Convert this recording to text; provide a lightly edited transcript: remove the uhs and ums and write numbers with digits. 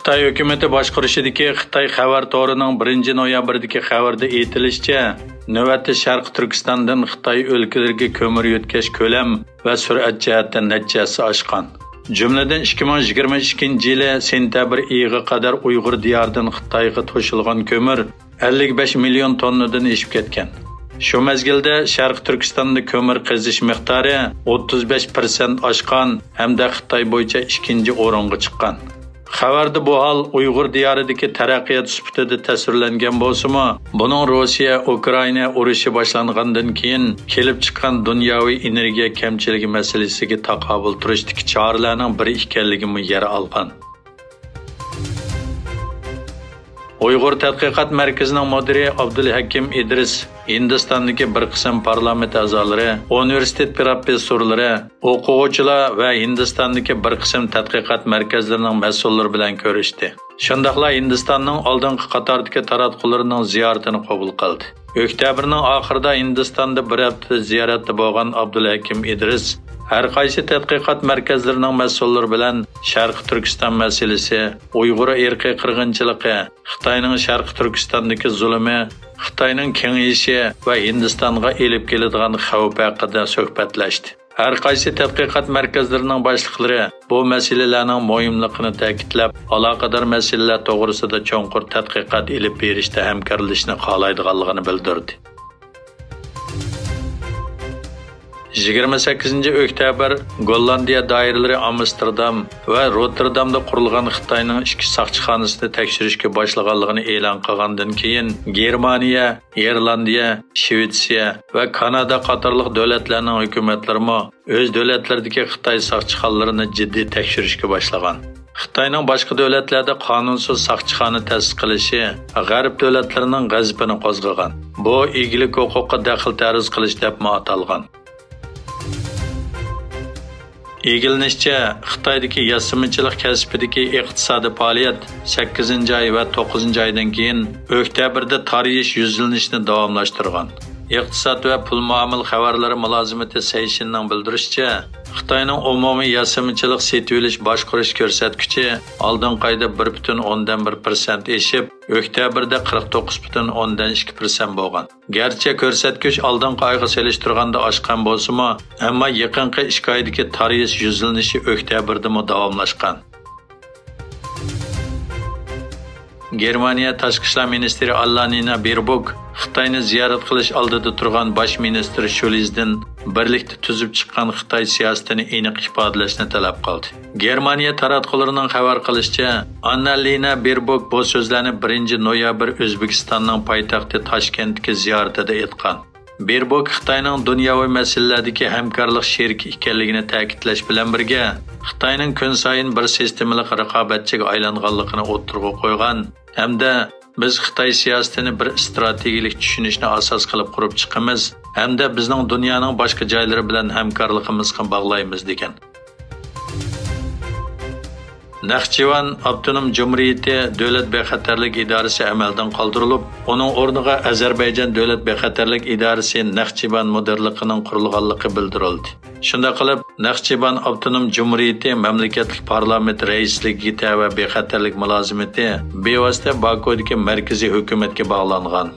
Xitoy hukumatı boshqarishidagi Xitoy xabar to'rining 1 noyabrdagi xabarda aytilishicha, navbatda Sharq Turkistondan Xitoy o'lkalariga ko'mir yetkazish ko'lam va sur'at jihatdan natijasi oshgan. Jumladan 2022-yili sentabr oyiga qadar Uyg'ur diyoridan Xitoyga to'shilgan ko'mir 55 million tonnadan oshib ketgan. Shu mezgilda Sharq Turkistonda ko'mir qazish miqdori 35% oshgan hamda Xitoy bo'yicha 2-o'ringa chiqqan. Xabarda bu hol Uyg'ur diyoridagi taraqqiyot sifatida tasvirlangan bo'lsa-mu, buning Rossiya Ukraina urushi boshlangandan keyin kelib chiqqan dunyoviy energiya kamchiligi masalasiga taqobil turishdagi choralarning biri ekanligi yer olgan. Uyg'ur tadqiqot markazining mudiri Abdulhakim Idris Hindistondagi bir qism parlament a'zolari, universitet professorlari, o'quvchilar va Hindistondagi bir qism tadqiqot markazlarining mas'ullari bilan ko'rishdi. Shundaqla Hindistonning oldingi qatordagi taratqullarining ziyoratini qabul qildi. Oktyabrning oxirida Hindistonda bir hafta ziyoratda bo'lgan Abdulhakim Idris har qaysi tadqiqot markazlarining mas'ullari bilan Sharq Turkiston masalasi, Uyg'ur irqiy qirg'inchiligi, Xitoyning Sharq Turkistondagi zulmi, Xitoyning kengayishi va Hindistonga elib keladigan xavf haqida suhbatlashdi. Har qaysi tadqiqot markazlarining boshliqlari bu masalalarning muhimligini ta'kidlab, aloqador masalalar to'g'risida cho'nqur tadqiqot elib berishda hamkorlashishni xohlaydiganligini bildirdi. 28 oktyabr Gollandiya doiralari Amsterdam va Rotterdamda qurilgan Xitoyning ichki saqchixonasini tekshirishga boshlaganligini e'lon qilgandan keyin Germaniya, Irlandiya, Shvetsiya va Kanada qatorliq davlatlarning hukumatlari o'z davlatlaridagi Xitoy saqchixonalarini jiddiy tekshirishga boshlagan. Xitoyning boshqa davlatlarda qonunsiz saqchixona ta'sis qilishi G'arb davlatlarining g'azabini qo'zg'agan. Bu egilik huquqiga daxl ta'riz qilish deb atalgan. Egilinishcha, Xitoydagi yasamichilik kasbidagi iqtisodiy faoliyat 8-oy va 9-oydan keyin oktyabrda tarixiy yuzlanishni davomlashtirgan. Iqtisod va pul muomala xabarlari mulozimati Seyshinning bildirishicha, Xitoyning umumiy yasamichilik setib olish boshqarish ko'rsatkichi oldingi oyda 1.1% eshib, oktyabrda 49.2% bo'lgan. Garchi ko'rsatkich oldingi oyga solishtirganda oshgan bo'lsa-mu, ammo yaqinqi 2 oydagi tarixiy yuzlanishi oktyabrda davomlashgan. Germaniya Tashqi ishlar ministri Annalena Baerbock Xitoyni ziyorat qilish oldida turgan bosh ministr Scholzdan birlikda tuzib chiqqan Xitoy siyosatini aniq ifodalashni talab qildi. Germaniya taratqullarining xabar qilishicha, Annalena Baerbock bu so'zlarni 1 noyabr O'zbekistonning poytaxti Toshkentga ziyoratida aytgan. Baerbock Xitoyning dunyoviy masalalardagi hamkorlik sheriki ekanligini ta'kidlash bilan birga, Xitoyning kun sayin bir sistemalik raqobatchiga aylanganligini o'tirg'a qo'ygan hamda biz Xitoy siyosatini bir strategik tushunishni asos qilib qurib chiqamiz hamda bizning dunyoning boshqa joylari bilan hamkorligimizni bog'laymiz degan. Naxchivan Avtonom Cumhuriyeti Davlat bexatarlik idorasi amaldan qoldirilib, uning o'rniga Ozarbayjon Davlat bexatarlik idorasi Naxchivan mudirligining qurilganligi bildirildi. Shunda qilib, Naxchivan Avtonom Cumhuriyeti mamlakatlik parlament raisligiga va bexatarlik mulozimati bevosita Bakudagi markaziy hukumatga bog'langan.